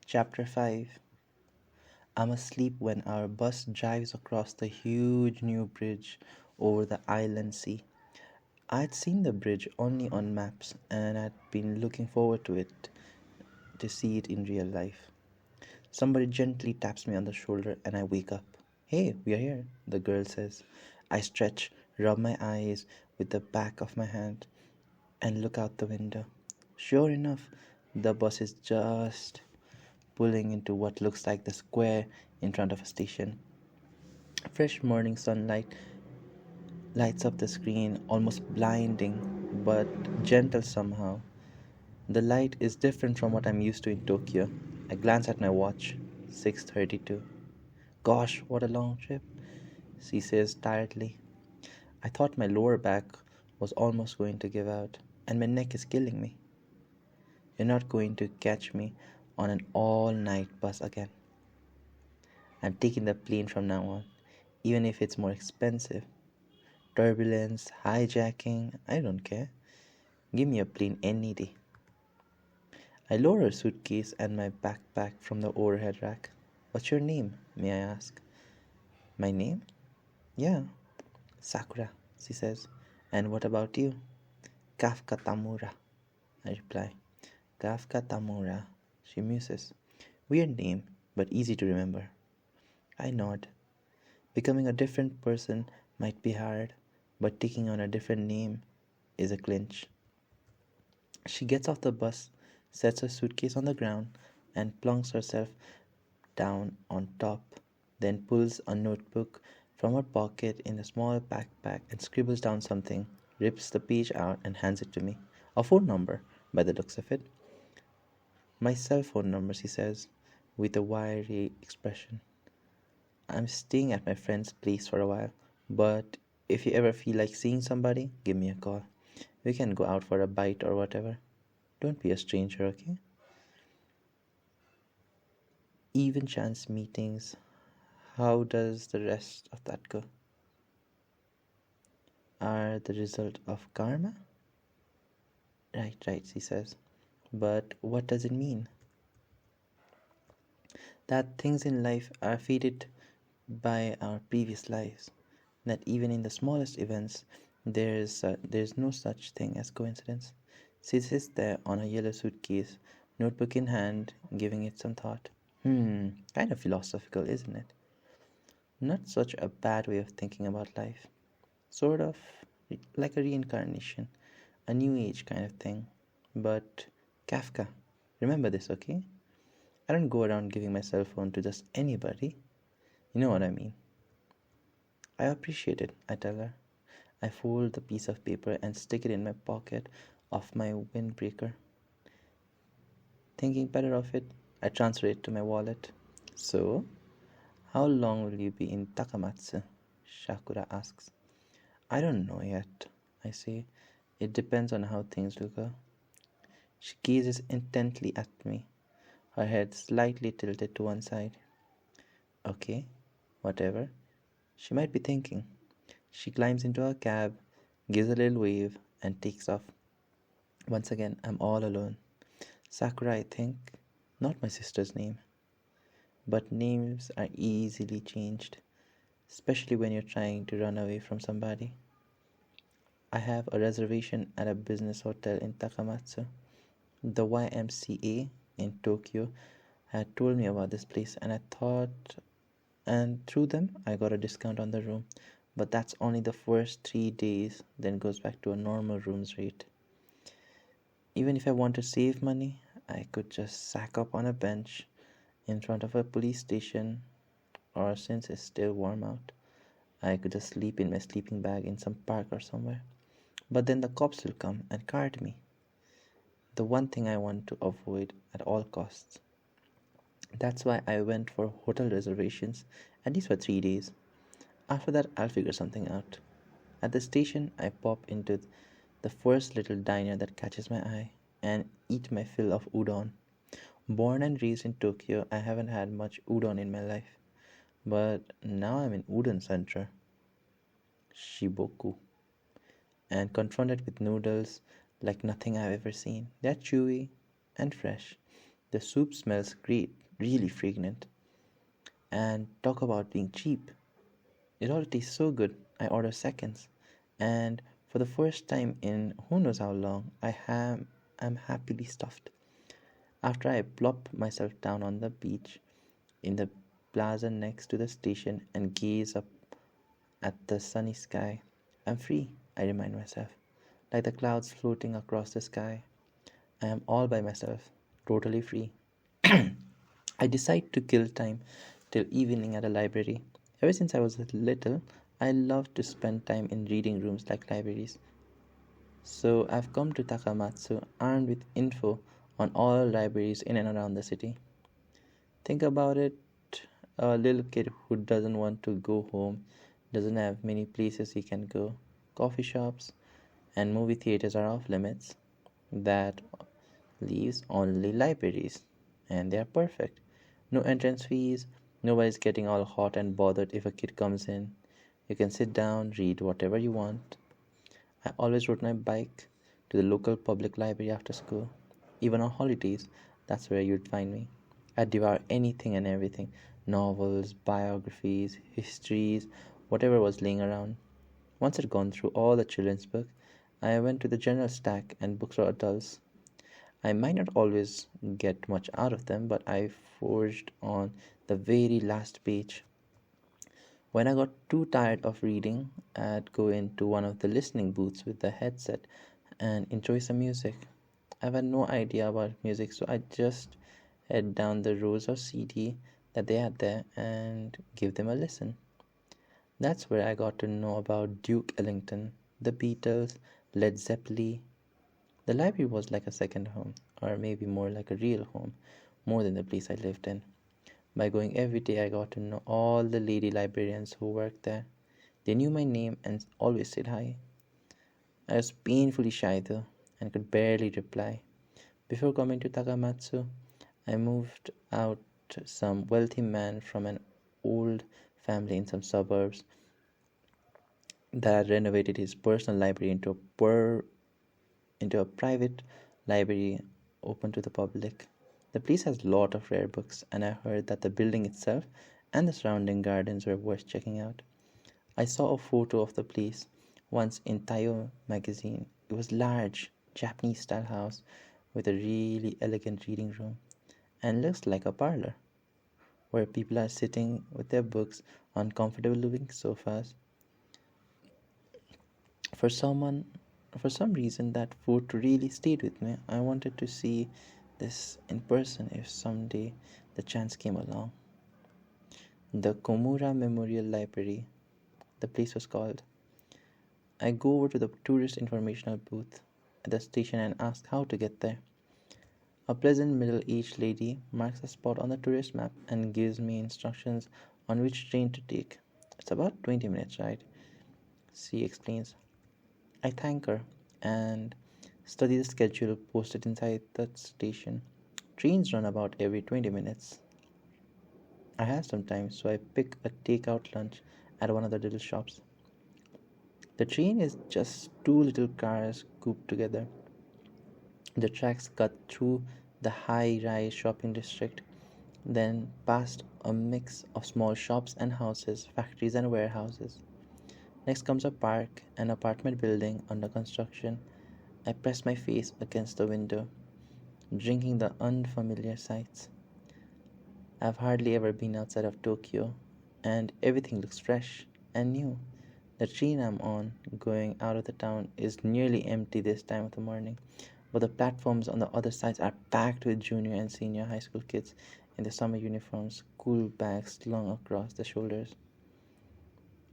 Chapter 5. I'm asleep when our bus drives across the huge new bridge over the island sea. I'd seen the bridge only on maps and I'd been looking forward to see it in real life. Somebody gently taps me on the shoulder and I wake up. Hey, we are here, the girl says. I stretch, rub my eyes with the back of my hand, and look out the window. Sure enough, the bus is just pulling into what looks like the square in front of a station. Fresh morning sunlight lights up the screen, almost blinding, but gentle somehow. The light is different from what I'm used to in Tokyo. I glance at my watch. 6:32. Gosh, what a long trip, she says tiredly. I thought my lower back was almost going to give out, and my neck is killing me. You're not going to catch me on an all night bus again. I'm taking the plane from now on, even if it's more expensive. Turbulence, hijacking, I don't care. Give me a plane any day. I lower a suitcase and my backpack from the overhead rack. What's your name, may I ask? My name? Yeah, Sakura, she says. And what about you? Kafka Tamura, I reply. Kafka Tamura, she muses. Weird name, but easy to remember. I nod. Becoming a different person might be hard, but taking on a different name is a clinch. She gets off the bus, sets her suitcase on the ground, and plunks herself down on top, then pulls a notebook from her pocket in a small backpack and scribbles down something, rips the page out, and hands it to me. A phone number, by the looks of it. My cell phone number, she says, with a wiry expression. I'm staying at my friend's place for a while, but if you ever feel like seeing somebody, give me a call. We can go out for a bite or whatever. Don't be a stranger, okay? Even chance meetings. How does the rest of that go? Are the result of karma? Right, she says. But what does it mean? That things in life are fated by our previous lives. That even in the smallest events, there's no such thing as coincidence. She sits there on a yellow suitcase, notebook in hand, giving it some thought. Kind of philosophical, isn't it? Not such a bad way of thinking about life. Sort of like a reincarnation, a new age kind of thing. But Kafka, remember this, okay? I don't go around giving my cell phone to just anybody. You know what I mean. I appreciate it, I tell her. I fold the piece of paper and stick it in my pocket of my windbreaker. Thinking better of it, I transfer it to my wallet. So, how long will you be in Takamatsu? Sakura asks. I don't know yet, I say. It depends on how things will go. She gazes intently at me, her head slightly tilted to one side. Okay, whatever. She might be thinking. She climbs into her cab, gives a little wave, and takes off. Once again, I'm all alone. Sakura, I think. Not my sister's name. But names are easily changed, especially when you're trying to run away from somebody. I have a reservation at a business hotel in Takamatsu. The YMCA in Tokyo had told me about this place, and through them, I got a discount on the room. But that's only the first 3 days, then goes back to a normal room's rate. Even if I want to save money, I could just sack up on a bench in front of a police station, or since it's still warm out, I could just sleep in my sleeping bag in some park or somewhere. But then the cops will come and card me. The one thing I want to avoid at all costs. That's why I went for hotel reservations, at least for 3 days. After that, I'll figure something out. At the station, I pop into the first little diner that catches my eye and eat my fill of udon. Born and raised in Tokyo, I haven't had much udon in my life. But now I'm in Udon Center, Shiboku, and confronted with noodles like nothing I've ever seen. They're chewy and fresh, The soup smells great, really fragrant. And talk about being cheap. It all tastes so good, I order seconds. And for the first time in who knows how long, I'm happily stuffed. After I plop myself down on the beach in the plaza next to the station and gaze up at the sunny sky, I'm free, I remind myself. Like the clouds floating across the sky, I am all by myself, totally free. I decide to kill time till evening at a library. Ever since I was little, I loved to spend time in reading rooms like libraries. So I've come to Takamatsu armed with info on all libraries in and around the city. Think about it, a little kid who doesn't want to go home doesn't have many places he can go. Coffee shops and movie theaters are off limits. That leaves only libraries, and they are perfect. No entrance fees, nobody's getting all hot and bothered if a kid comes in. You can sit down, read whatever you want. I always rode my bike to the local public library after school. Even on holidays, that's where you'd find me. I'd devour anything and everything, novels, biographies, histories, whatever was laying around. Once I'd gone through all the children's books, I went to the general stack and books for adults. I might not always get much out of them, but I forged on the very last page. When I got too tired of reading, I'd go into one of the listening booths with the headset and enjoy some music. I've had no idea about music, so I just head down the rows of CD that they had there and give them a listen. That's where I got to know about Duke Ellington, the Beatles, Led Zeppelin. The library was like a second home, or maybe more like a real home, more than the place I lived in. By going every day, I got to know all the lady librarians who worked there. They knew my name and always said hi. I was painfully shy though, and could barely reply. Before coming to Takamatsu, I moved out some wealthy man from an old family in some suburbs that renovated his personal library into a private library open to the public. The place has a lot of rare books, and I heard that the building itself and the surrounding gardens were worth checking out. I saw a photo of the place once in Tayo magazine. It was large, Japanese style house with a really elegant reading room and looks like a parlor where people are sitting with their books on comfortable looking sofas. For someone for some reason that photo really stayed with me. I wanted to see this in person if someday the chance came along. The Komura Memorial Library, the place was called. I go over to the tourist informational booth at the station and ask how to get there. A pleasant middle aged lady marks a spot on the tourist map and gives me instructions on which train to take. It's about 20 minutes, right? She explains. I thank her and study the schedule posted inside the station. Trains run about every 20 minutes. I have some time, so I pick a takeout lunch at one of the little shops. The train is just two little cars cooped together. The tracks cut through the high rise shopping district, then past a mix of small shops and houses, factories and warehouses. Next comes a park, an apartment building under construction. I press my face against the window, drinking the unfamiliar sights. I've hardly ever been outside of Tokyo, and everything looks fresh and new. The train I'm on, going out of the town, is nearly empty this time of the morning, but the platforms on the other sides are packed with junior and senior high school kids in their summer uniforms, school bags slung across their shoulders,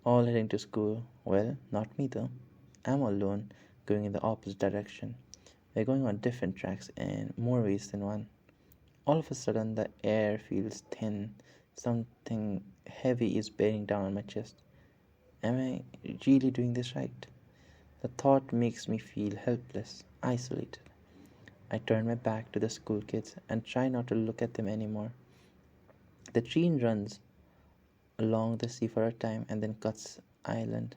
all heading to school. Well, not me though. I'm alone, going in the opposite direction. We're going on different tracks in more ways than one. All of a sudden, the air feels thin. Something heavy is bearing down on my chest. Am I really doing this right? The thought makes me feel helpless, isolated. I turn my back to the school kids and try not to look at them anymore. The train runs along the sea for a time and then cuts inland.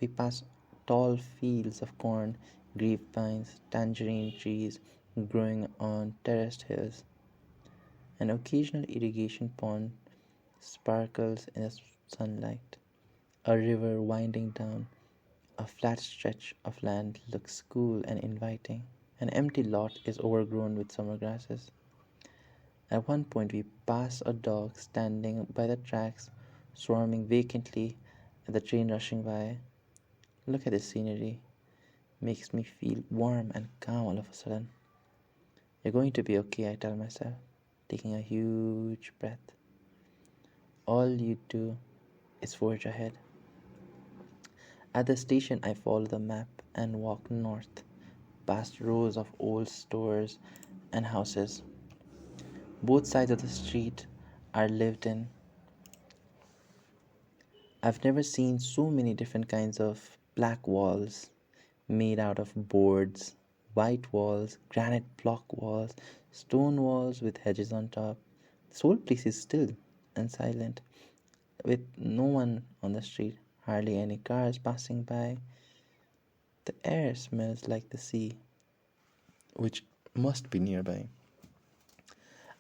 We pass tall fields of corn grape vines, tangerine trees growing on terraced hills. An occasional irrigation pond sparkles in the sunlight. A river winding down a flat stretch of land looks cool and inviting. An empty lot is overgrown with summer grasses. At one point, we pass a dog standing by the tracks, swarming vacantly at the train rushing by. Look at this scenery. Makes me feel warm and calm all of a sudden. You're going to be okay, I tell myself, taking a huge breath. All you do is forge ahead. At the station, I follow the map and walk north, past rows of old stores and houses. Both sides of the street are lived in. I've never seen so many different kinds of black walls made out of boards, white walls, granite block walls, stone walls with hedges on top. This whole place is still and silent, with no one on the street, hardly any cars passing by. The air smells like the sea, which must be nearby.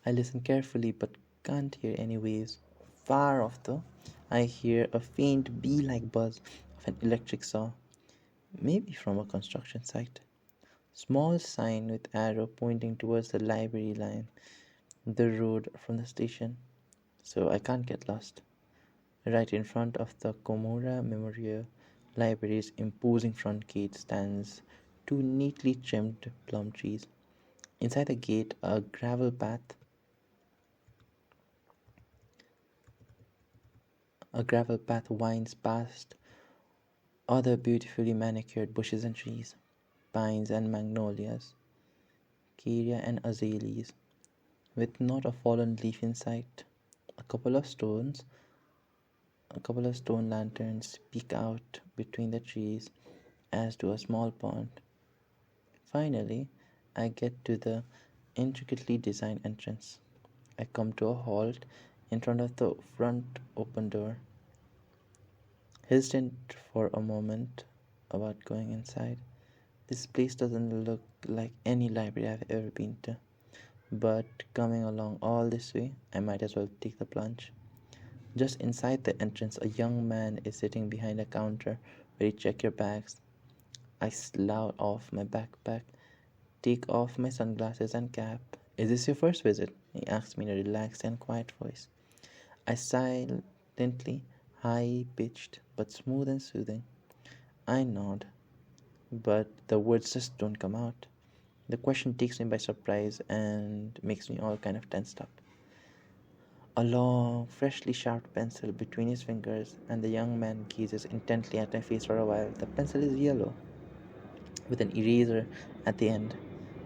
I listen carefully but can't hear any waves. Far off, though, I hear a faint bee like buzz of an electric saw, maybe from a construction site. Small sign with arrow pointing towards the library line, the road from the station, so I can't get lost. Right in front of the Komora Memorial Library's imposing front gate stands two neatly trimmed plum trees. Inside the gate, a gravel path winds past other beautifully manicured bushes and trees, pines and magnolias, caria and azaleas, with not a fallen leaf in sight. A couple of stones, a couple of stone lanterns peek out between the trees, as do a small pond. Finally, I get to the intricately designed entrance. I come to a halt in front of the front open door, hesitant for a moment about going inside. This place doesn't look like any library I've ever been to, but coming along all this way, I might as well take the plunge. Just inside the entrance, a young man is sitting behind a counter where you check your bags. I slough off my backpack, take off my sunglasses and cap. Is this your first visit? He asks me in a relaxed and quiet voice. I silently, high pitched but smooth and soothing. I nod, but the words just don't come out. The question takes me by surprise and makes me all kind of tensed up. A long, freshly sharpened pencil between his fingers, and the young man gazes intently at my face for a while. The pencil is yellow, with an eraser at the end.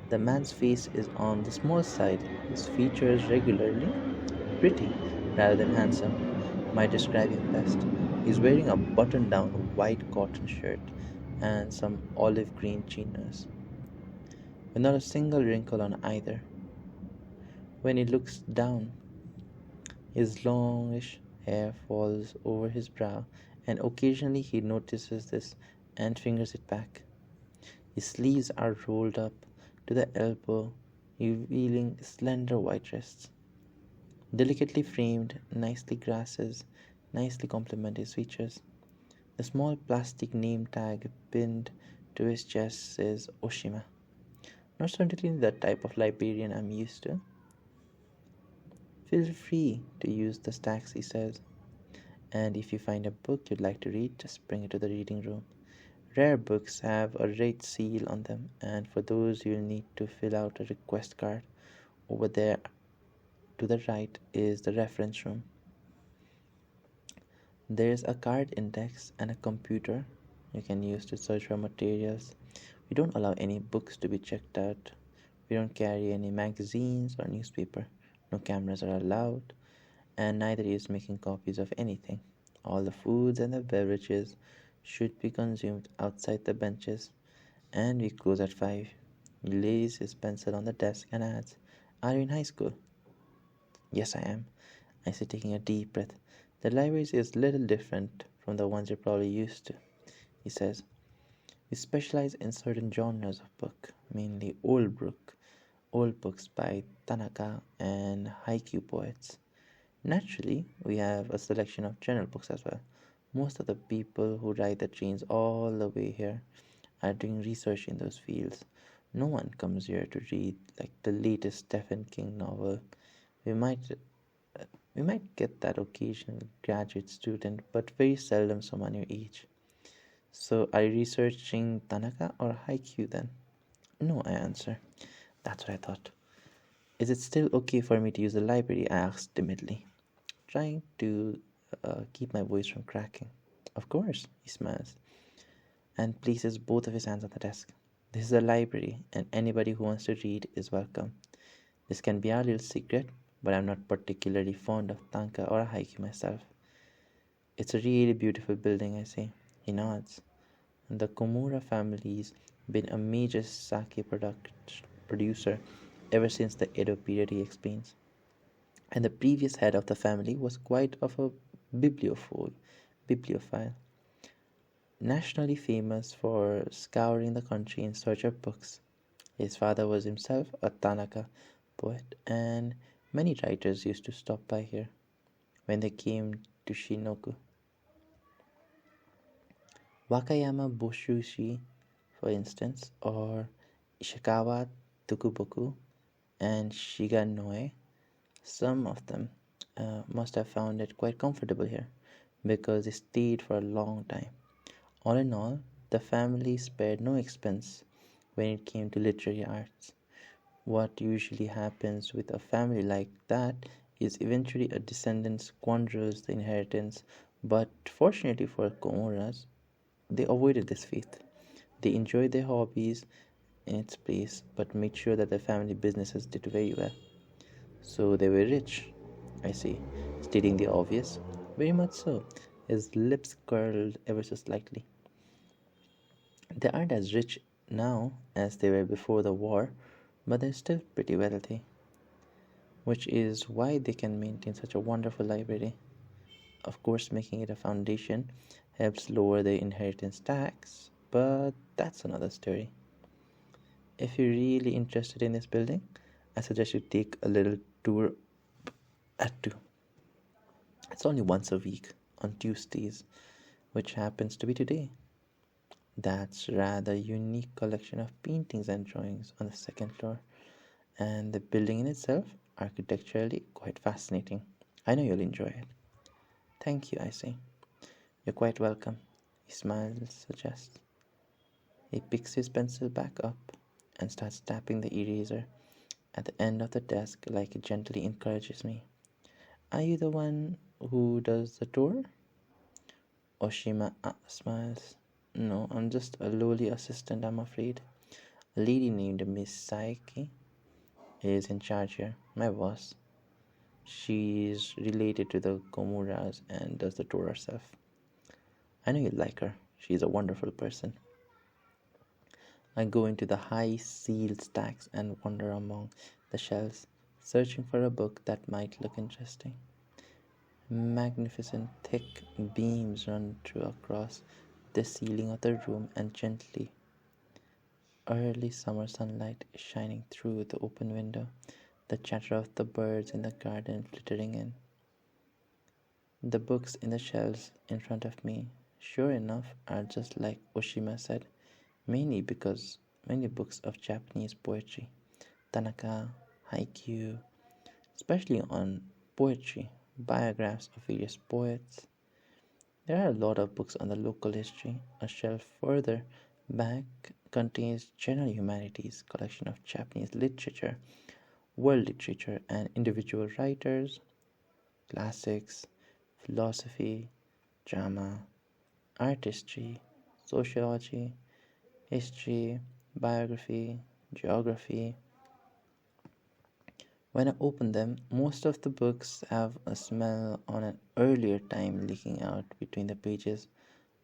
The man's face is on the small side, his features regularly pretty rather than handsome, might describe him best. He's wearing a button down white cotton shirt and some olive green chinos, with not a single wrinkle on either. When he looks down, his longish hair falls over his brow, and occasionally he notices this and fingers it back. His sleeves are rolled up to the elbow, revealing slender white wrists. Delicately framed, nicely complement his features. The small plastic name tag pinned to his chest says Oshima. Not certainly the type of librarian I'm used to. Feel free to use the stacks, he says. And if you find a book you'd like to read, just bring it to the reading room. Rare books have a rate seal on them, and for those you'll need to fill out a request card. Over there to the right is the reference room. There's a card index and a computer you can use to search for materials. We don't allow any books to be checked out. We don't carry any magazines or newspaper. No cameras are allowed, and neither is making copies of anything. All the foods and the beverages should be consumed outside the benches, and we close at 5. He lays his pencil on the desk and adds, Are you in high school? Yes, I am, I say, taking a deep breath. The library is a little different from the ones you're probably used to, he says. We specialize in certain genres of book, mainly old books by Tanaka and haiku poets. Naturally, we have a selection of general books as well. Most of the people who ride the trains all the way here are doing research in those fields. No one comes here to read like the latest Stephen King novel. We might we might get that occasional graduate student, but very seldom someone your age. So are you researching Tanaka or Haikyuu then? No, I answer. That's what I thought. Is it still okay for me to use the library? I asked timidly, trying to keep my voice from cracking. Of course, he smiles and places both of his hands on the desk. This is a library, and anybody who wants to read is welcome. This can be our little secret, but I'm not particularly fond of tanka or haiku myself. It's a really beautiful building, I say. He nods. The Komura family's been a major sake producer ever since the Edo period, he explains. And the previous head of the family was quite of a bibliophile, nationally famous for scouring the country in search of books. His father was himself a Tanaka poet, and many writers used to stop by here when they came to Shinoku. Wakayama Boshushi, for instance, or Ishikawa Tukuboku and Shiganoe, some of them must have found it quite comfortable here because they stayed for a long time. All in all, the family spared no expense when it came to literary arts. What usually happens with a family like that is eventually a descendant squanders the inheritance, but fortunately for Komuras, they avoided this fate. They enjoyed their hobbies in its place, but made sure that their family businesses did very well. So they were rich, I see, stating the obvious. Very much so. His lips curled ever so slightly. They aren't as rich now as they were before the war, but they're still pretty wealthy, which is why they can maintain such a wonderful library. Of course, making it a foundation helps lower the inheritance tax, but that's another story. If you're really interested in this building, I suggest you take a little tour at 2. It's only once a week on Tuesdays, which happens to be today. That's rather unique collection of paintings and drawings on the second floor, and the building in itself, architecturally, quite fascinating. I know you'll enjoy it. Thank you, I say. You're quite welcome. He smiles, suggests. He picks his pencil back up and starts tapping the eraser at the end of the desk like it gently encourages me. Are you the one who does the tour? Oshima smiles. No, I'm just a lowly assistant, I'm afraid. A lady named Miss Saiki is in charge here, my boss. She's related to the Komuras and does the tour herself. I know you'd like her. She's a wonderful person. I go into the high sealed stacks and wander among the shelves, searching for a book that might look interesting. Magnificent thick beams run through across the ceiling of the room, and gently early summer sunlight is shining through the open window, the chatter of the birds in the garden flittering in. The books in the shelves in front of me, sure enough, are just like Oshima said, mainly because many books of Japanese poetry, Tanaka, haiku, especially on poetry, biographs of various poets. There are a lot of books on the local history. A shelf further back contains general humanities, collection of Japanese literature, world literature, and individual writers, classics, philosophy, drama, art history, sociology, history, biography, geography. When I open them, most of the books have a smell on an earlier time leaking out between the pages,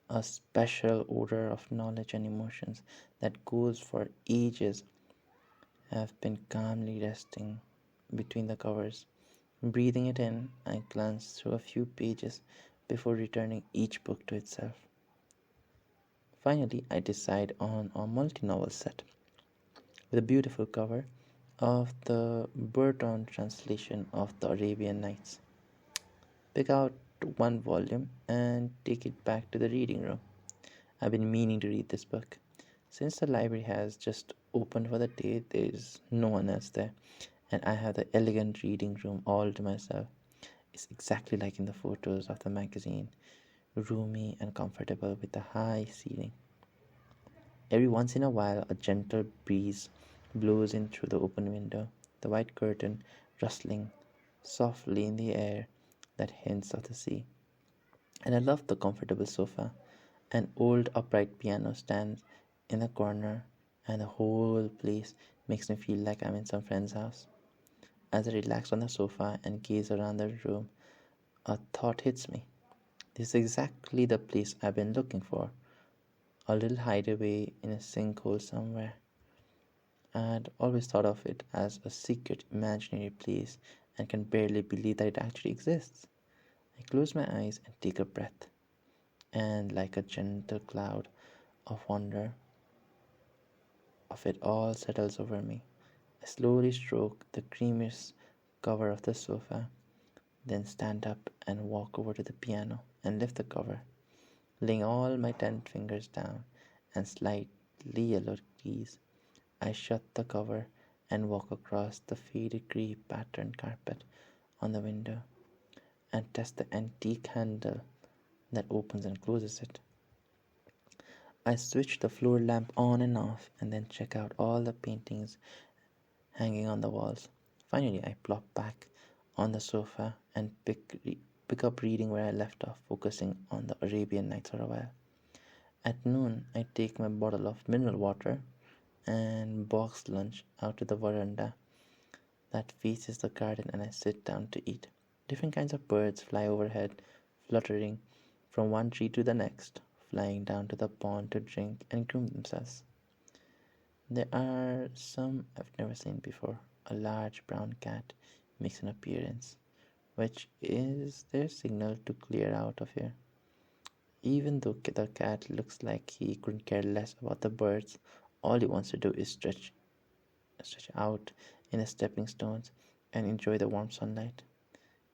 a special odor of knowledge and emotions that goes for ages have been calmly resting between the covers. Breathing it in, I glance through a few pages before returning each book to itself. Finally, I decide on a multi novel set with a beautiful cover of the Burton translation of the Arabian Nights. Pick out one volume and take it back to the reading room. I've been meaning to read this book. Since the library has just opened for the day, there's no one else there, and I have the elegant reading room all to myself. It's exactly like in the photos of the magazine, roomy and comfortable with a high ceiling. Every once in a while, a gentle breeze blows in through the open window, the white curtain rustling softly in the air that hints of the sea. And I love the comfortable sofa. An old upright piano stands in the corner, and the whole place makes me feel like I'm in some friend's house. As I relax on the sofa and gaze around the room, a thought hits me. This is exactly the place I've been looking for, a little hideaway in a sinkhole somewhere. I'd always thought of it as a secret, imaginary place and can barely believe that it actually exists. I close my eyes and take a breath, and like a gentle cloud of wonder of it all settles over me. I slowly stroke the creamiest cover of the sofa, then stand up and walk over to the piano and lift the cover, laying all my 10 fingers down and slightly yellowed keys. I shut the cover and walk across the faded grey patterned carpet on the window and test the antique handle that opens and closes it. I switch the floor lamp on and off and then check out all the paintings hanging on the walls. Finally, I plop back on the sofa and pick up reading where I left off, focusing on the Arabian Nights for a while. At noon, I take my bottle of mineral water and boxed lunch out to the veranda that faces the garden and I sit down to eat. Different kinds of birds fly overhead, fluttering from one tree to the next, flying down to the pond to drink and groom themselves. There are some I've never seen before. A large brown cat makes an appearance, which is their signal to clear out of here. Even though the cat looks like he couldn't care less about the birds, all he wants to do is stretch out in the stepping stones and enjoy the warm sunlight.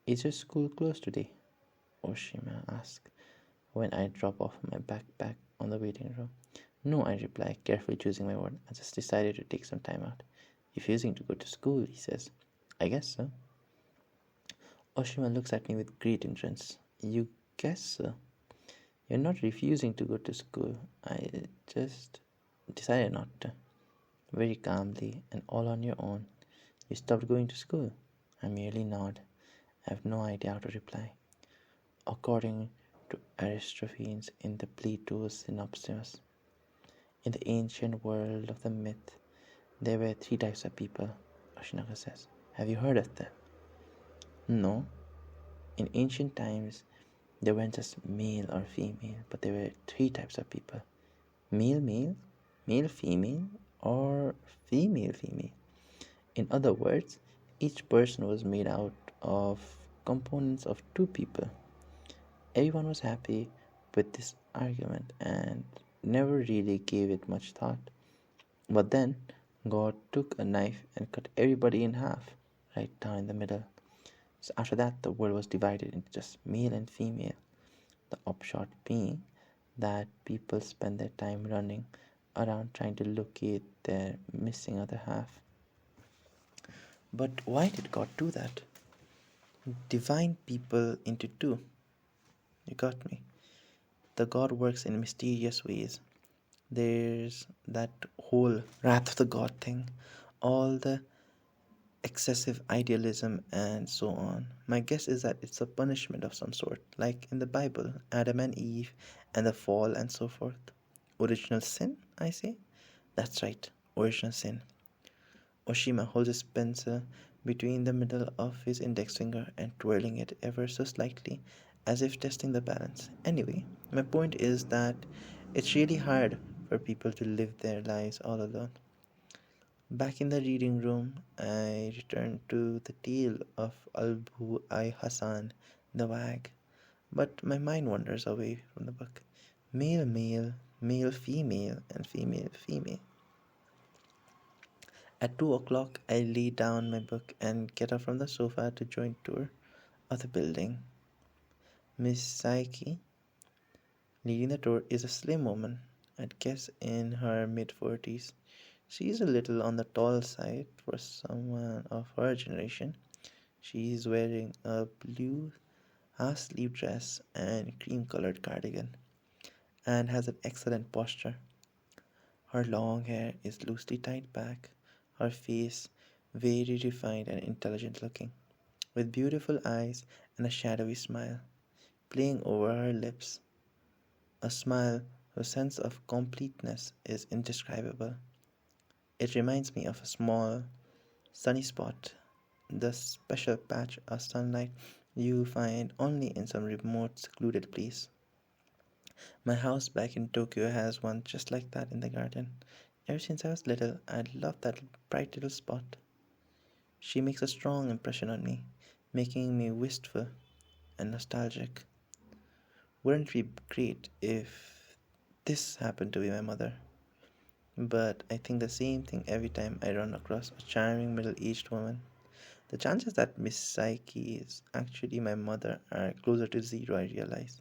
Is your school closed today? Oshima asked when I drop off my backpack on the waiting room. No, I reply, carefully choosing my word. I just decided to take some time out. Refusing to go to school, he says. I guess so. Oshima looks at me with great interest. You guess so? You're not refusing to go to school. I just decided not to. Very calmly and all on your own. You stopped going to school. I merely nod. I have no idea how to reply. According to Aristophanes in the Plato's Synopsis, in the ancient world of the myth, there were three types of people, Ashinaka says. Have you heard of them? No. In ancient times, there weren't just male or female, but there were three types of people. Male, male, female, or female. In other words, each person was made out of components of two people. Everyone was happy with this argument and never really gave it much thought. But then God took a knife and cut everybody in half, right down in the middle. So after that, the world was divided into just male and female. The upshot being that people spend their time running around trying to locate their missing other half. But why did God do that? Divine people into two. You got me. The God works in mysterious ways. There's that whole wrath of the God thing, all the excessive idealism, and so on. My guess is that it's a punishment of some sort, like in the Bible, Adam and Eve, and the fall, and so forth. Original sin, I say? That's right, original sin. Oshima holds his pencil between the middle of his index finger and twirling it ever so slightly, as if testing the balance. Anyway, my point is that it's really hard for people to live their lives all alone. Back in the reading room, I return to the tale of Albu I Hassan, the wag, but my mind wanders away from the book. Male, male, male, female, and female, female. At 2 o'clock, I lay down my book and get up from the sofa to join tour of the building. Miss Psyche, leading the tour, is a slim woman, I'd guess in her mid 40s. She is a little on the tall side for someone of her generation. She is wearing a blue half sleeve dress and cream colored cardigan and has an excellent posture. Her long hair is loosely tied back, her face very refined and intelligent looking, with beautiful eyes and a shadowy smile playing over her lips, a smile whose sense of completeness is indescribable. It reminds me of a small, sunny spot, the special patch of sunlight you find only in some remote, secluded place. My house back in Tokyo has one just like that in the garden. Ever since I was little, I loved that bright little spot. She makes a strong impression on me, making me wistful and nostalgic. Wouldn't it be great if this happened to be my mother? But I think the same thing every time I run across a charming middle aged woman. The chances that Miss Psyche is actually my mother are closer to zero, I realize.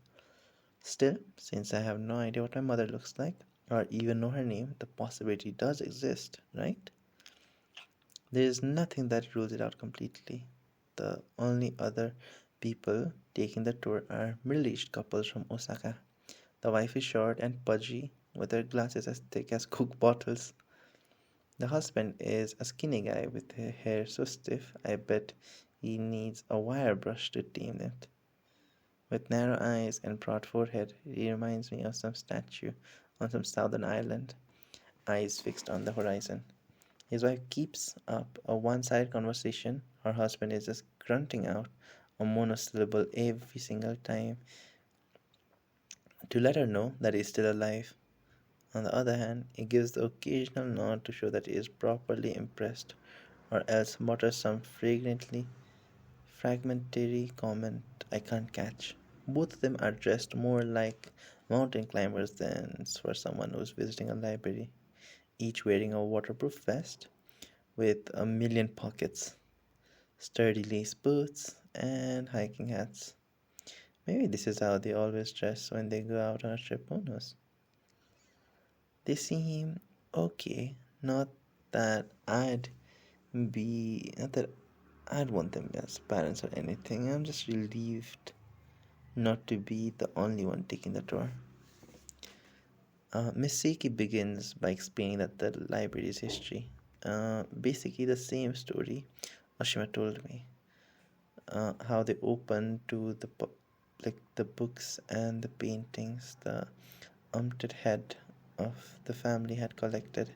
Still, since I have no idea what my mother looks like, or even know her name, the possibility does exist, right? There is nothing that rules it out completely. The only other people taking the tour are middle aged couples from Osaka. The wife is short and pudgy, with her glasses as thick as Coke bottles. The husband is a skinny guy with hair so stiff I bet he needs a wire brush to tame it. With narrow eyes and broad forehead, he reminds me of some statue on some southern island, eyes fixed on the horizon. His wife keeps up a one sided conversation. Her husband is just grunting out a monosyllable every single time to let her know that he's still alive. On the other hand, he gives the occasional nod to show that he is properly impressed, or else mutters some fragmentary comment I can't catch. Both of them are dressed more like mountain climbers than for someone who's visiting a library, each wearing a waterproof vest with a million pockets, sturdy lace boots, and hiking hats. Maybe this is how they always dress when they go out on a trip, who knows? They seem okay, not that not that I'd want them as parents or anything. I'm just relieved not to be the only one taking the tour. Miss Seiki begins by explaining that the library's history, basically the same story Oshima told me, how they opened to the like the books and the paintings the umpted head of the family had collected,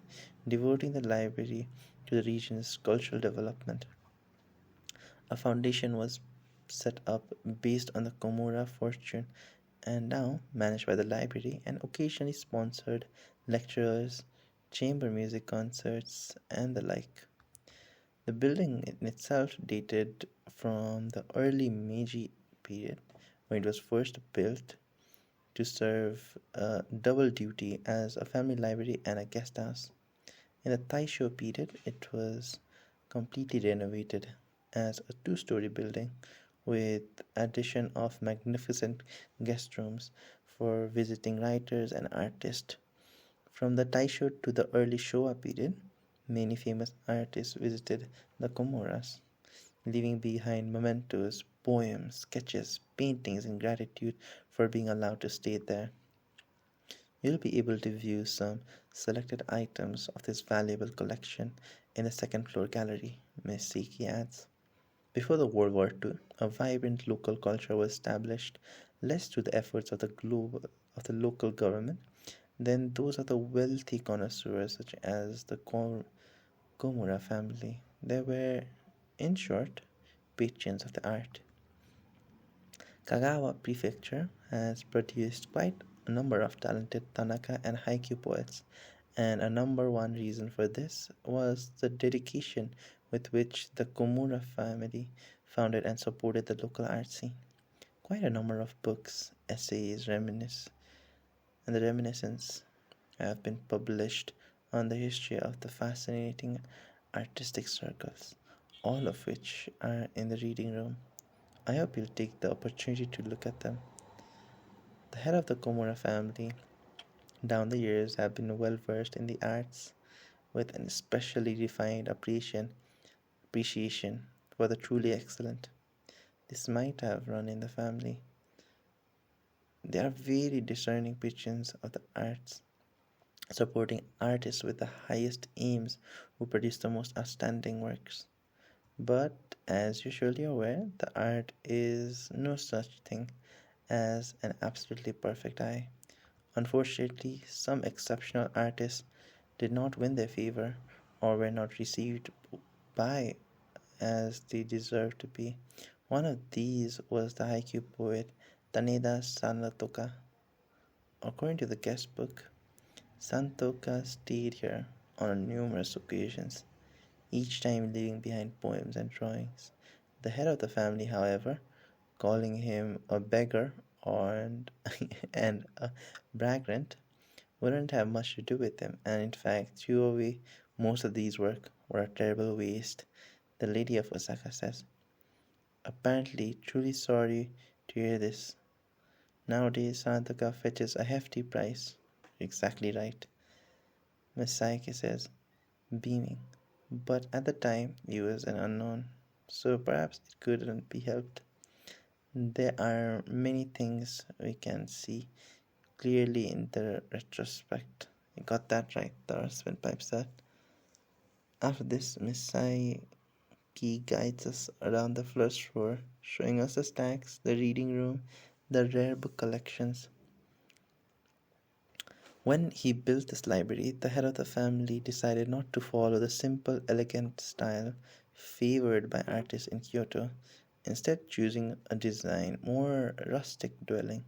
devoting the library to the region's cultural development. A foundation was set up based on the Komura fortune and now managed by the library and occasionally sponsored lectures, chamber music concerts, and the like. The building in itself dated from the early Meiji period when it was first built to serve double duty as a family library and a guest house. In the Taisho period, it was completely renovated as a two-story building with addition of magnificent guest rooms for visiting writers and artists. From the Taisho to the early Showa period, many famous artists visited the Comoras, leaving behind mementos, poems, sketches, paintings in gratitude for being allowed to stay there. You'll be able to view some selected items of this valuable collection in the second floor gallery, Miss Siki adds. Before the World War II, a vibrant local culture was established, less through the efforts of the local government than those of the wealthy connoisseurs such as the Komura family. They were, in short, patrons of the art. Kagawa Prefecture has produced quite a number of talented Tanaka and Haikyuu poets, and a number one reason for this was the dedication with which the Komura family founded and supported the local art scene. Quite a number of books, essays, and the reminiscence have been published on the history of the fascinating artistic circles, all of which are in the reading room. I hope you'll take the opportunity to look at them. The head of the Komura family down the years have been well versed in the arts with an especially refined appreciation for the truly excellent. This might have run in the family. They are very discerning patrons of the arts, supporting artists with the highest aims who produce the most outstanding works. But as you're surely aware, the art is no such thing as an absolutely perfect eye. Unfortunately, some exceptional artists did not win their favor or were not received by as they deserved to be. One of these was the haiku poet Taneda Sanatoka. According to the guest book, Santoka stayed here on numerous occasions, each time leaving behind poems and drawings. The head of the family, however, calling him a beggar and, and a braggart, wouldn't have much to do with him, and in fact threw away most of these work were a terrible waste, the lady of Osaka says. Apparently truly sorry to hear this. Nowadays Sanataka fetches a hefty price. Exactly right, Miss Saiki says, beaming. But at the time he was an unknown, so perhaps it couldn't be helped. There are many things we can see clearly in the retrospect. You got that right, the husband pipes that. After this, Miss Saiki guides us around the first floor, showing us the stacks, the reading room, the rare book collections. When he built this library, the head of the family decided not to follow the simple, elegant style favored by artists in Kyoto, instead choosing a design more rustic dwelling.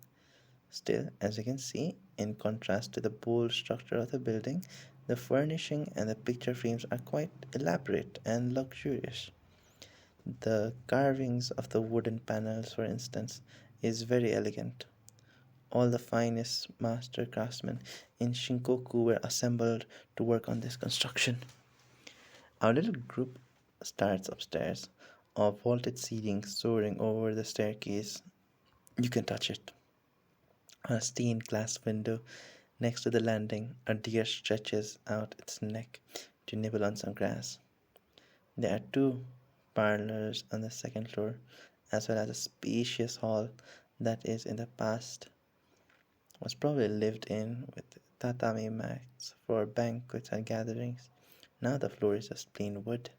Still, as you can see, in contrast to the bold structure of the building, the furnishing and the picture frames are quite elaborate and luxurious. The carvings of the wooden panels, for instance, is very elegant. All the finest master craftsmen in Shinkoku were assembled to work on this construction. Our little group starts upstairs, a vaulted ceiling soaring over the staircase. You can touch it. On a stained glass window next to the landing, a deer stretches out its neck to nibble on some grass. There are two parlors on the second floor, as well as a spacious hall that is in the past was probably lived in with tatami mats for banquets and gatherings. Now the floor is just plain wood,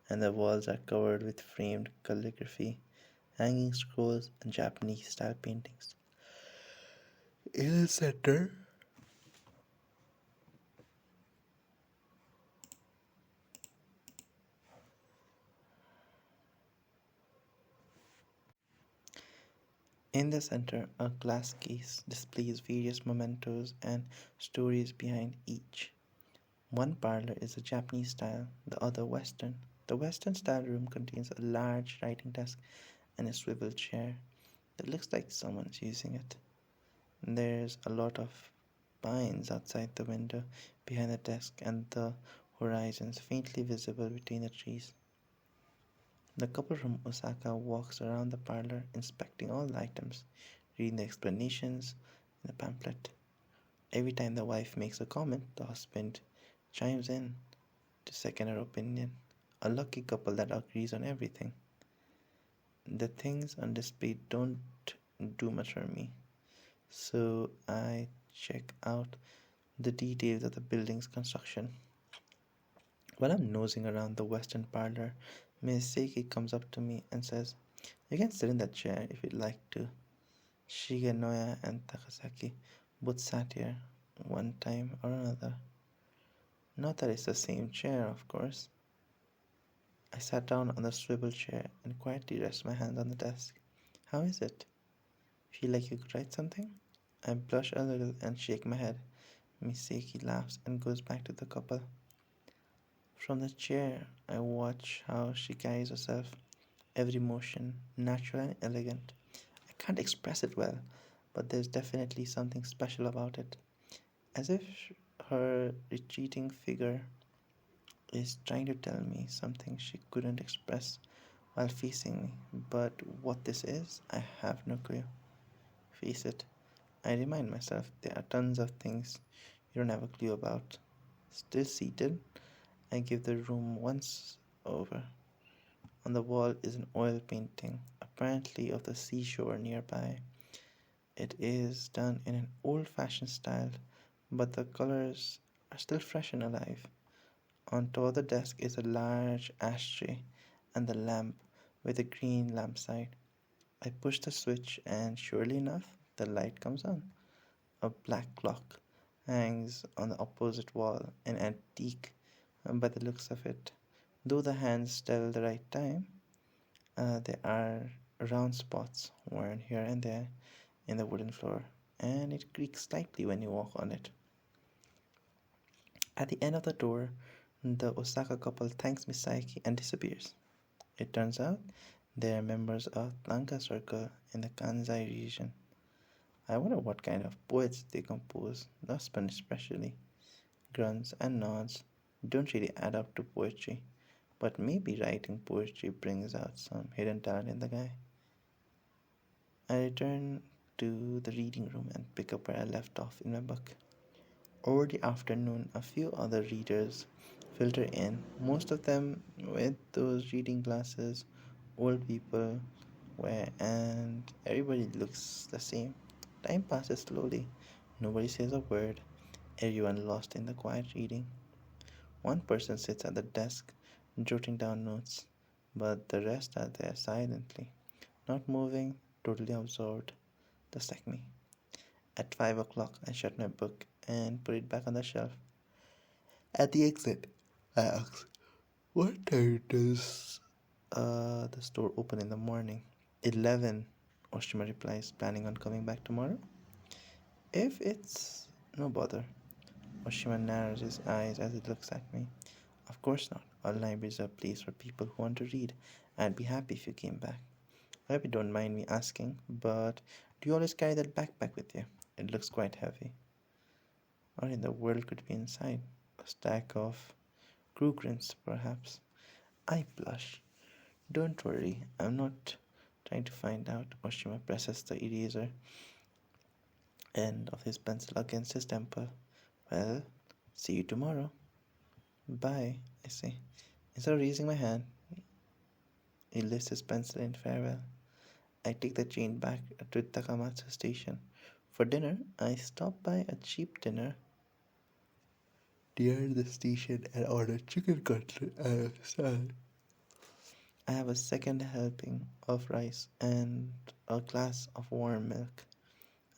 and the walls are covered with framed calligraphy, hanging scrolls, and Japanese style paintings. In the center, a glass case displays various mementos and stories behind each. One parlor is the Japanese style, the other Western. The Western style room contains a large writing desk and a swivel chair that looks like someone's using it. There's a lot of pines outside the window behind the desk, and the horizons faintly visible between the trees. The couple from Osaka walks around the parlor, inspecting all the items, reading the explanations in the pamphlet. Every time the wife makes a comment, the husband chimes in to second her opinion. A lucky couple that agrees on everything. The things on display don't do much for me, so I check out the details of the building's construction. While I'm nosing around the western parlor, Miss Seiki comes up to me and says, "You can sit in that chair if you'd like to." Shigenoya and Takasaki both sat here one time or another. Not that it's the same chair, of course. I sat down on the swivel chair and quietly rest my hand on the desk. "How is it? Feel like you could write something?" I blush a little and shake my head. Miseki laughs and goes back to the couple. From the chair, I watch how she carries herself, every motion natural and elegant. I can't express it well, but there's definitely something special about it, as if Her retreating figure is trying to tell me something she couldn't express while facing me. But what this is, I have no clue. Face it, I remind myself there are tons of things you don't have a clue about. Still seated, I give the room once over. On the wall is an oil painting, apparently of the seashore nearby. It is done in an old fashioned style, but the colors are still fresh and alive. On top of the desk is a large ashtray and the lamp with a green lampshade. I push the switch, and surely enough, the light comes on. A black clock hangs on the opposite wall, an antique by the looks of it. Though the hands tell the right time, there are round spots worn here and there in the wooden floor, and it creaks slightly when you walk on it. At the end of the door, the Osaka couple thanks Misaki and disappears. It turns out they are members of Lanka Circle in the Kansai region. I wonder what kind of poets they compose, the husband especially. Grunts and nods don't really add up to poetry, but maybe writing poetry brings out some hidden talent in the guy. I return to the reading room and pick up where I left off in my book. Over the afternoon, a few other readers filter in, most of them with those reading glasses old people wear, and everybody looks the same. Time passes slowly. Nobody says a word. Everyone lost in the quiet reading. One person sits at the desk, jotting down notes, but the rest are there silently, not moving, totally absorbed, just like me. At 5 o'clock, I shut my book and put it back on the shelf. At the exit, I ask, "What time does the store open in the morning?" 11, Oshima replies, planning on coming back tomorrow. If it's no bother, Oshima narrows his eyes as he looks at me. Of course not. Our library is a place for people who want to read. I'd be happy if you came back. I hope you don't mind me asking, but do you always carry that backpack with you? It looks quite heavy. What in the world could be inside? A stack of Krugerrands, perhaps. I blush. Don't worry, I'm not trying to find out. Oshima presses the eraser end of his pencil against his temple. Well, see you tomorrow. Bye, I say. Instead of raising my hand, he lifts his pencil in farewell. I take the train back to Takamatsu station. For dinner, I stop by a cheap dinner near the station and order chicken cutlet and salad. I have a second helping of rice and a glass of warm milk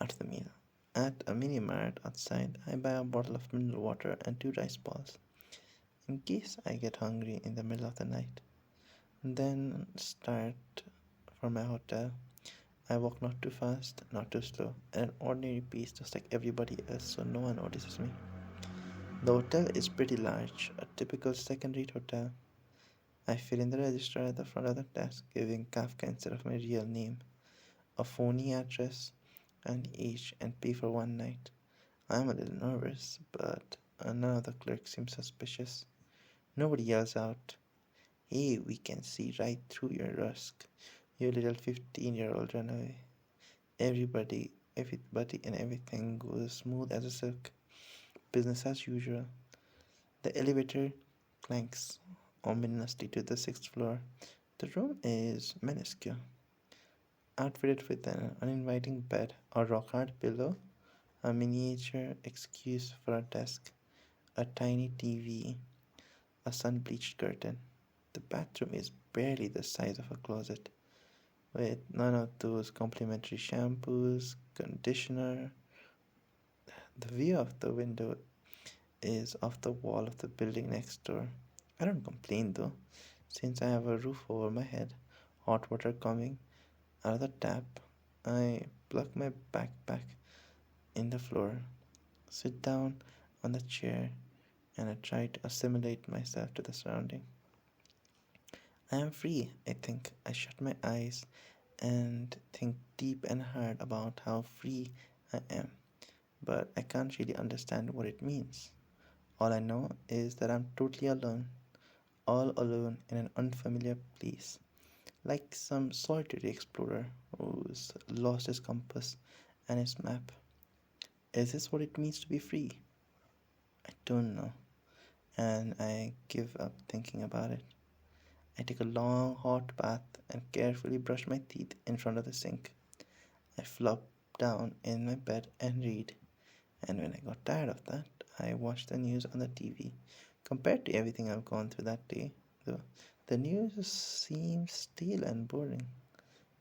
after the meal. At a mini mart outside, I buy a bottle of mineral water and two rice balls in case I get hungry in the middle of the night. Then start for my hotel. I walk not too fast, not too slow, at an ordinary pace just like everybody else so no one notices me. The hotel is pretty large, a typical second-rate hotel. I fill in the register at the front of the desk, giving Kafka instead of my real name, a phony address, and age, and pay for one night. I'm a little nervous, but none of the clerks seem suspicious. Nobody yells out, "Hey, we can see right through your rusk, you little 15-year-old runaway." Everybody and everything goes smooth as a silk. Business as usual. The elevator clanks ominously to the sixth floor. The room is minuscule, outfitted with an uninviting bed, a rock-hard pillow, a miniature excuse for a desk, a tiny TV, a sun-bleached curtain. The bathroom is barely the size of a closet, with none of those complimentary shampoos, conditioner. The view of the window is off the wall of the building next door. I don't complain though, since I have a roof over my head, hot water coming out of the tap. I plug my backpack in the floor, sit down on the chair, and I try to assimilate myself to the surrounding. I am free, I think. I shut my eyes and think deep and hard about how free I am. but I can't really understand what it means. All I know is that I'm totally alone, all alone in an unfamiliar place, like some solitary explorer who's lost his compass and his map. Is this what it means to be free? I don't know, and I give up thinking about it. I take a long hot bath and carefully brush my teeth in front of the sink. I flop down in my bed and read. And when I got tired of that, I watched the news on the TV. Compared to everything I've gone through that day, though, the news seems stale and boring.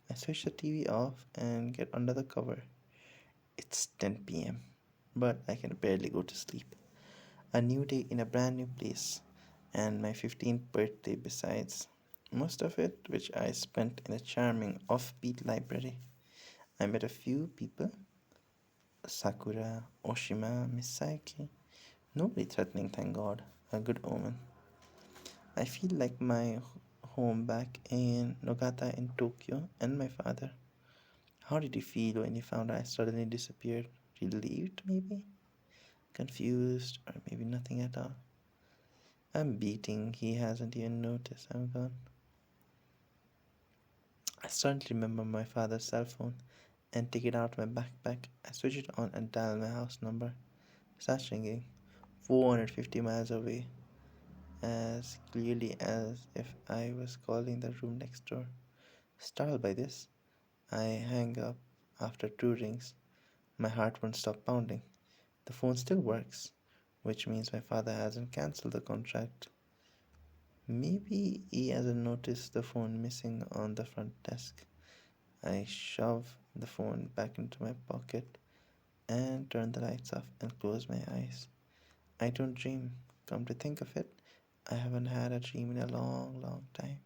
I switch the TV off and get under the cover. It's 10 p.m., but I can barely go to sleep. A new day in a brand new place, and my 15th birthday besides. Most of it, which I spent in a charming offbeat library. I met a few people: Sakura, Oshima, Misaki. Nobody threatening, thank God. A good omen. I feel like my home back in Nogata in Tokyo and my father. How did you feel when you found I suddenly disappeared? Relieved, maybe? Confused, or maybe nothing at all? I'm beating, he hasn't even noticed I'm gone. I suddenly remember my father's cell phone and take it out of my backpack. I switch it on and dial my house number. Starts ringing. 450 miles away, as clearly as if I was calling the room next door. Startled by this, I hang up after two rings. My heart won't stop pounding. The phone still works, which means my father hasn't cancelled the contract. Maybe he hasn't noticed the phone missing on the front desk. I shove the phone back into my pocket and turn the lights off and close my eyes. I don't dream. Come to think of it, I haven't had a dream in a long, long time.